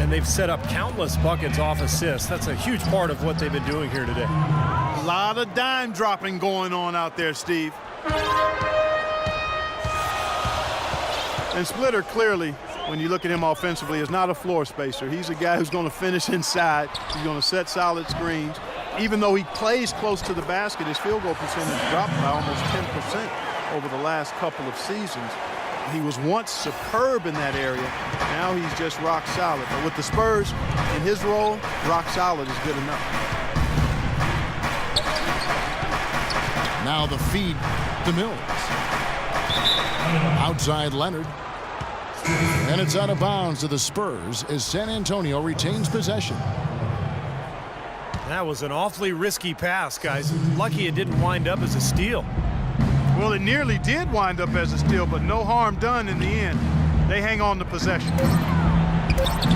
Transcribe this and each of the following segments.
and they've set up countless buckets off assists. That's a huge part of what they've been doing here today. A lot of dime dropping going on out there, Steve. And Splitter clearly, when you look at him offensively, is not a floor spacer. He's a guy who's going to finish inside. He's going to set solid screens. Even though he plays close to the basket, his field goal percentage dropped by almost 10% over the last couple of seasons. He was once superb in that area. Now he's just rock solid. But with the Spurs in his role, rock solid is good enough. Now the feed to Mills. Outside Leonard. And it's out of bounds to the Spurs as San Antonio retains possession. That was an awfully risky pass, guys. Lucky it didn't wind up as a steal. Well, it nearly did wind up as a steal, but no harm done in the end. They hang on to possession.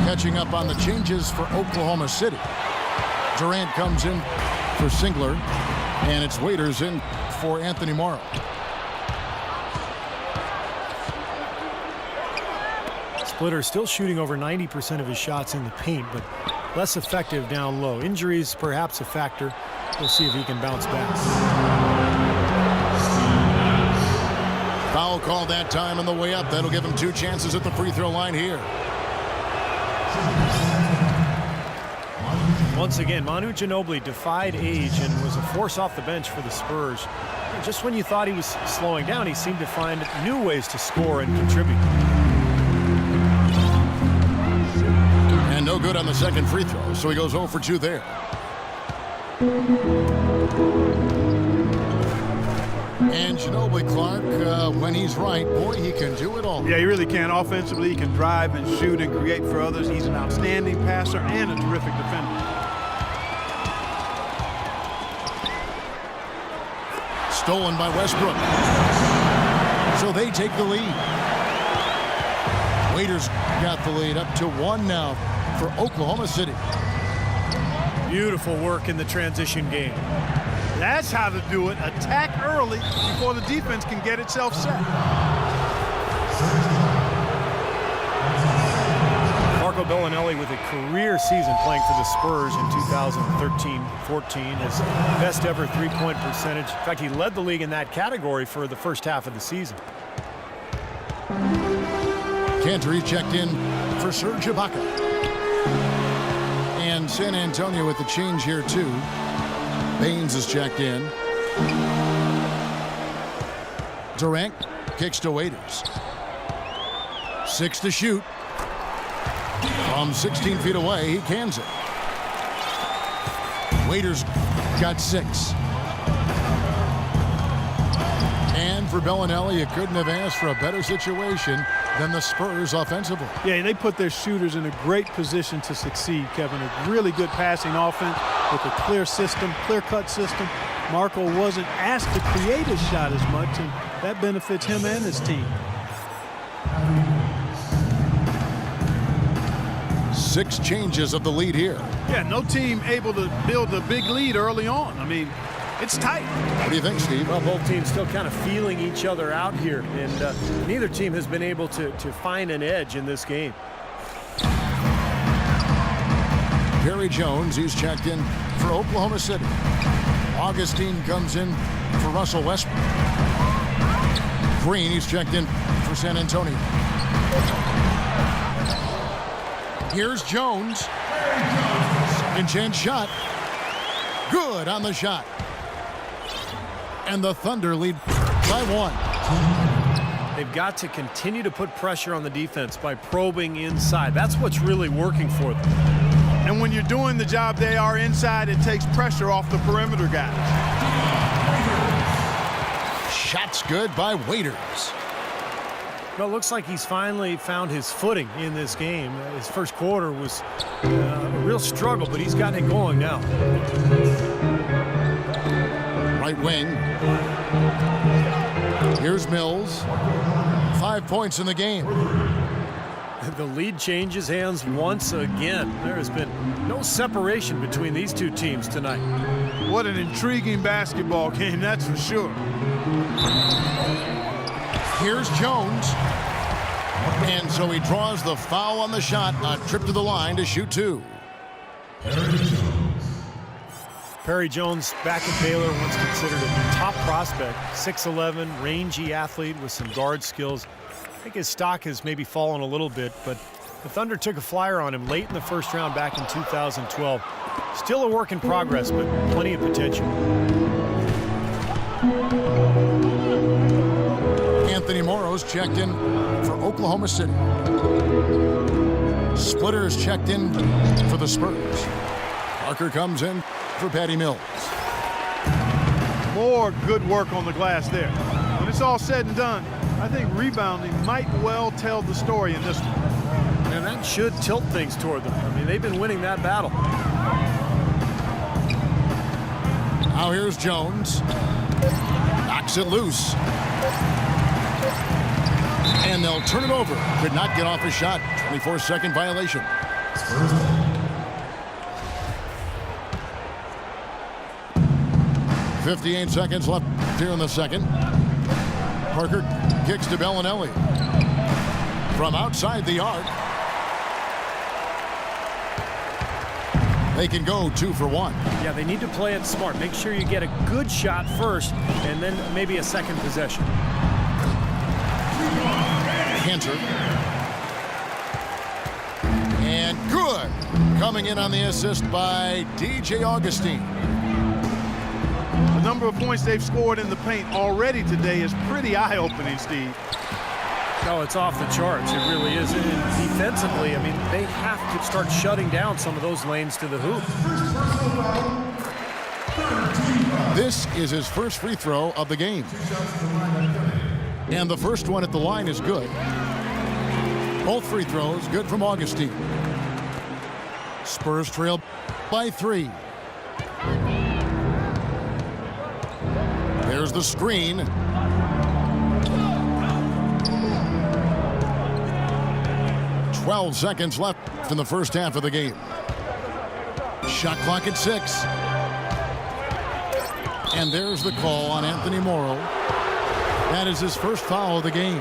Catching up on the changes for Oklahoma City. Durant comes in for Singler, and it's Waiters in for Anthony Morrow. Splitter still shooting over 90% of his shots in the paint, but less effective down low. Injuries perhaps a factor. We'll see if he can bounce back. Foul called that time on the way up. That'll give him 2 chances at the free throw line here. Once again, Manu Ginobili defied age and was a force off the bench for the Spurs. And just when you thought he was slowing down, he seemed to find new ways to score and contribute. And no good on the second free throw, so he goes 0 for 2 there. And Ginobili, Clark, when he's right, boy, he can do it all. Yeah, he really can. Offensively, he can drive and shoot and create for others. He's an outstanding passer and a terrific defender. Stolen by Westbrook. So they take the lead. Waiters got the lead up to 1 now for Oklahoma City. Beautiful work in the transition game. That's how to do it. Attack early before the defense can get itself set. Marco Bellinelli with a career season playing for the Spurs in 2013-14. His best ever three-point percentage. In fact, he led the league in that category for the first half of the season. Cantor checked in for Serge Ibaka. And San Antonio with the change here, too. Baines is checked in. Durant kicks to Waiters. 6 to shoot. From 16 feet away, he cans it. Waiters got 6. And for Bellinelli, you couldn't have asked for a better situation than the Spurs offensively. Yeah, they put their shooters in a great position to succeed, Kevin. A really good passing offense with a clear system, clear-cut system. Marco wasn't asked to create his shot as much, and that benefits him and his team. 6 changes of the lead here. Yeah, no team able to build a big lead early on. I mean, it's tight. What do you think, Steve? Well, both teams still kind of feeling each other out here, and neither team has been able to find an edge in this game. Perry Jones, he's checked in for Oklahoma City. Augustine comes in for Russell Westbrook. Green, he's checked in for San Antonio. Here's Jones. Second chance shot. Good on the shot. And the Thunder lead by 1. They've got to continue to put pressure on the defense by probing inside. That's what's really working for them. And when you're doing the job they are inside, it takes pressure off the perimeter guys. Shots good by Waiters. Well, it looks like he's finally found his footing in this game. His first quarter was a real struggle, but he's gotten it going now. Right wing. Here's Mills. 5 points in the game. The lead changes hands once again. There has been no separation between these two teams tonight. What an intriguing basketball game, that's for sure. Here's Jones. And so he draws the foul on the shot, a trip to the line to shoot two. Perry Jones, back at Baylor, once considered a top prospect, 6'11", rangy athlete with some guard skills. I think his stock has maybe fallen a little bit, but the Thunder took a flyer on him late in the first round back in 2012. Still a work in progress, but plenty of potential. Anthony Morrow's checked in for Oklahoma City. Splitter's checked in for the Spurs. Parker comes in for Patty Mills. More good work on the glass there. When it's all said and done, I think rebounding might well tell the story in this one. And that should tilt things toward them. I mean, they've been winning that battle. Now here's Jones. Knocks it loose. And they'll turn it over. Could not get off a shot. 24-second violation. 58 seconds left here in the second. Parker kicks to Bellinelli. From outside the arc. They can go 2 for 1. Yeah, they need to play it smart. Make sure you get a good shot first, and then maybe a second possession. Cantor. And good. Coming in on the assist by DJ Augustine. The number of points they've scored in the paint already today is pretty eye-opening, Steve. No, it's off the charts. It really is. And defensively, I mean, they have to start shutting down some of those lanes to the hoop. This is his first free throw of the game. And the first one at the line is good. Both free throws good from Augustine. Spurs trail by 3. There's the screen. "12 seconds left in the first half of the game. Shot clock at 6. And there's the call on Anthony Morrow. That is his first foul of the game.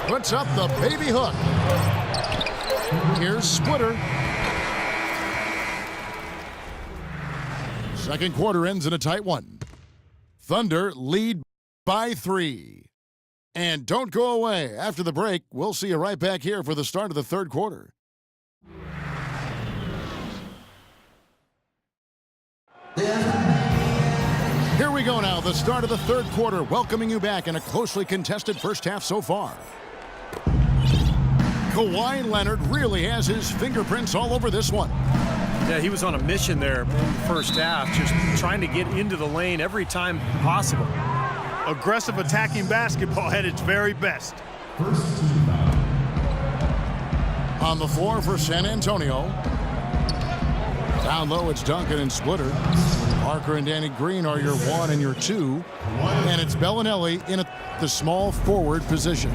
Puts up the baby hook. Here's Splitter. Second quarter ends in a tight one. Thunder lead by 3. And don't go away. After the break, we'll see you right back here for the start of the third quarter. Here we go now, the start of the third quarter, welcoming you back in a closely contested first half so far. Kawhi Leonard really has his fingerprints all over this one. Yeah, he was on a mission there in the first half, just trying to get into the lane every time possible. Aggressive attacking basketball at its very best. On the floor for San Antonio. Down low, it's Duncan and Splitter. Parker and Danny Green are your 1 and your 2. And it's Bellinelli in the small forward position.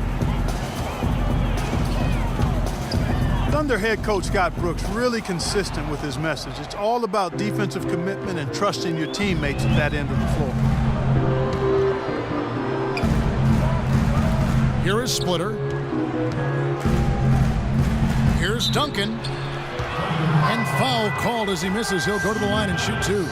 Thunder head coach Scott Brooks really consistent with his message. It's all about defensive commitment and trusting your teammates at that end of the floor. Here is Splitter. Here's Duncan. And foul called as he misses. He'll go to the line and shoot 2.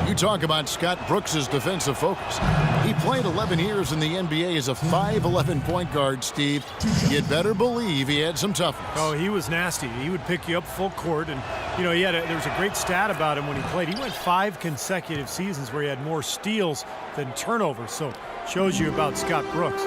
You talk about Scott Brooks' defensive focus. He played 11 years in the NBA as a 5'11" point guard, Steve. You'd better believe he had some toughness. Oh, he was nasty. He would pick you up full court, and you know there was a great stat about him when he played. He went 5 consecutive seasons where he had more steals than turnovers. So shows you about Scott Brooks.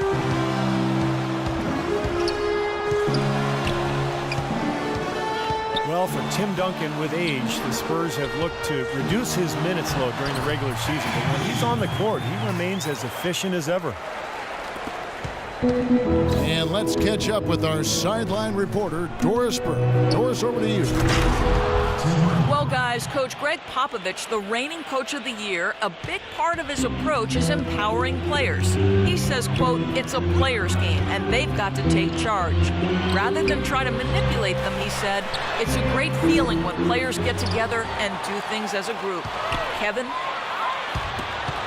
Well, for Tim Duncan with age, the Spurs have looked to reduce his minutes load during the regular season. But when he's on the court, he remains as efficient as ever. And let's catch up with our sideline reporter, Doris Burke. Doris, over to you. Well, guys, Coach Greg Popovich, the reigning coach of the year, a big part of his approach is empowering players. He says, quote, it's a player's game, and they've got to take charge. Rather than try to manipulate them, he said, it's a great feeling when players get together and do things as a group. Kevin?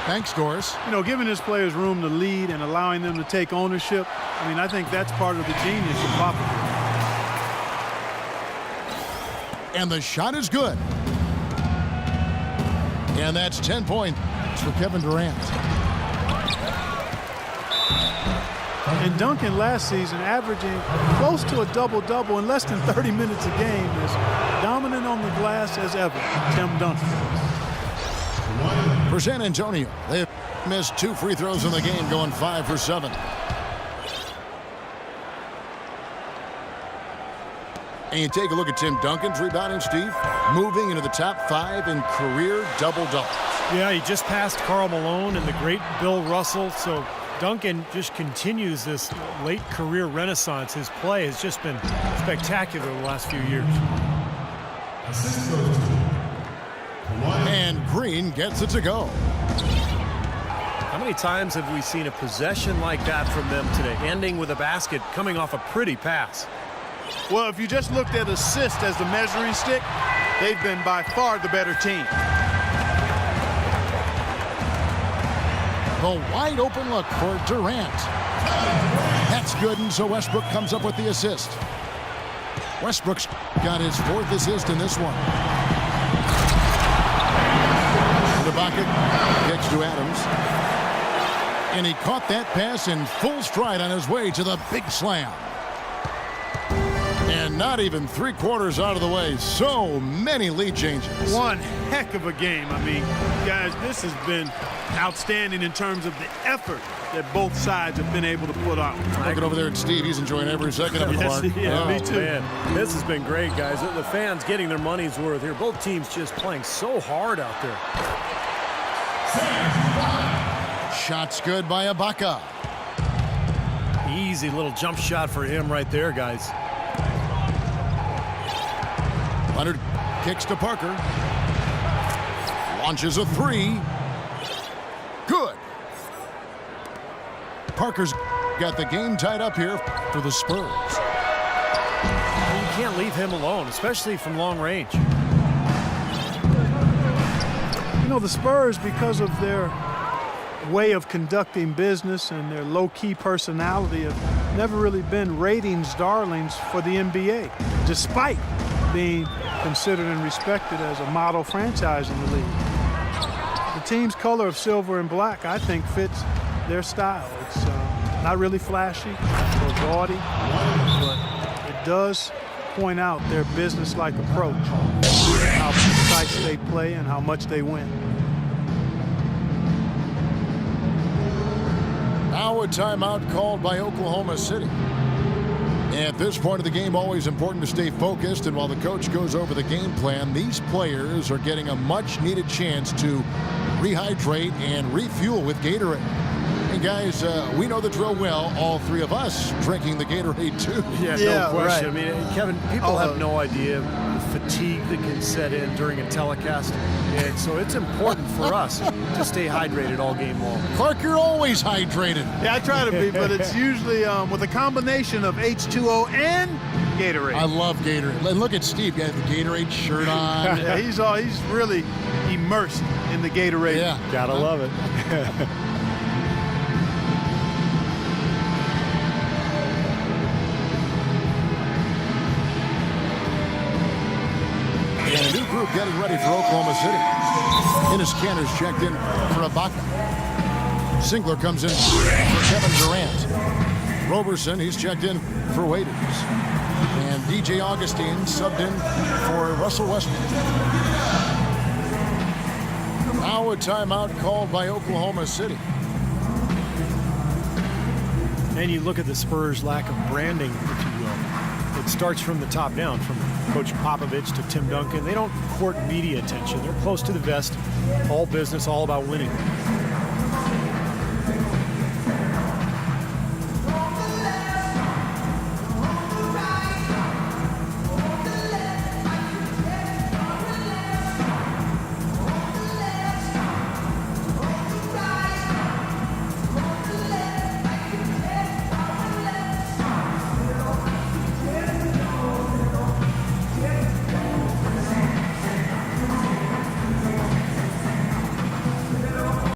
Thanks, Doris. You know, giving his players room to lead and allowing them to take ownership, I mean, I think that's part of the genius of Popovich. And the shot is good. And that's 10 points for Kevin Durant. And Duncan last season averaging close to a double-double in less than 30 minutes a game, as dominant on the glass as ever, Tim Duncan. For San Antonio, they have missed 2 free throws in the game, going 5 for 7. And you take a look at Tim Duncan's rebounding, Steve, moving into the top 5 in career double-doubles. Yeah, he just passed Karl Malone and the great Bill Russell, so Duncan just continues this late career renaissance. His play has just been spectacular the last few years. And Green gets it to go. How many times have we seen a possession like that from them today, ending with a basket coming off a pretty pass? Well, if you just looked at assist as the measuring stick, they've been by far the better team. The wide open look for Durant. That's good, and so Westbrook comes up with the assist. Westbrook's got his 4th assist in this one. Ibaka gets to Adams. And he caught that pass in full stride on his way to the big slam. And not even 3/4 out of the way. So many lead changes. One heck of a game. I mean, guys, this has been outstanding in terms of the effort that both sides have been able to put on. Looking over there at Steve. He's enjoying every second of it, Clark. Yeah, me too. Man, this has been great, guys. The fans getting their money's worth here. Both teams just playing so hard out there. Shot's good by Ibaka. Easy little jump shot for him right there, guys. Leonard kicks to Parker. Launches a 3. Good. Parker's got the game tied up here for the Spurs. You can't leave him alone, especially from long range. You know, the Spurs, because of their way of conducting business and their low-key personality, have never really been ratings darlings for the NBA, despite being considered and respected as a model franchise in the league. The team's color of silver and black, I think, fits their style. It's not really flashy or gaudy, but it does point out their business-like approach, how precise they play and how much they win. Now a timeout called by Oklahoma City. At this point of the game, always important to stay focused, and while the coach goes over the game plan, these players are getting a much-needed chance to rehydrate and refuel with Gatorade. And guys, we know the drill well, all 3 of us drinking the Gatorade too. Yeah, no question. Right. I mean, Kevin, people have no idea the fatigue that can set in during a telecast. And so it's important for us to stay hydrated all game long. Clark, you're always hydrated. Yeah, I try to be, but it's usually with a combination of H2O and Gatorade. I love Gatorade. And look at Steve, got the Gatorade shirt on. Yeah, he's really immersed in the Gatorade. Yeah. Gotta love it. And a new group getting ready for Oklahoma City. Ennis Cantor's checked in for Ibaka. Singler comes in for Kevin Durant. Roberson, he's checked in for Waiters. And DJ Augustine subbed in for Russell Westbrook. Now a timeout called by Oklahoma City. And you look at the Spurs' lack of branding, if you will. It starts from the top down, from Coach Popovich to Tim Duncan. They don't court media attention. They're close to the vest, all business, all about winning.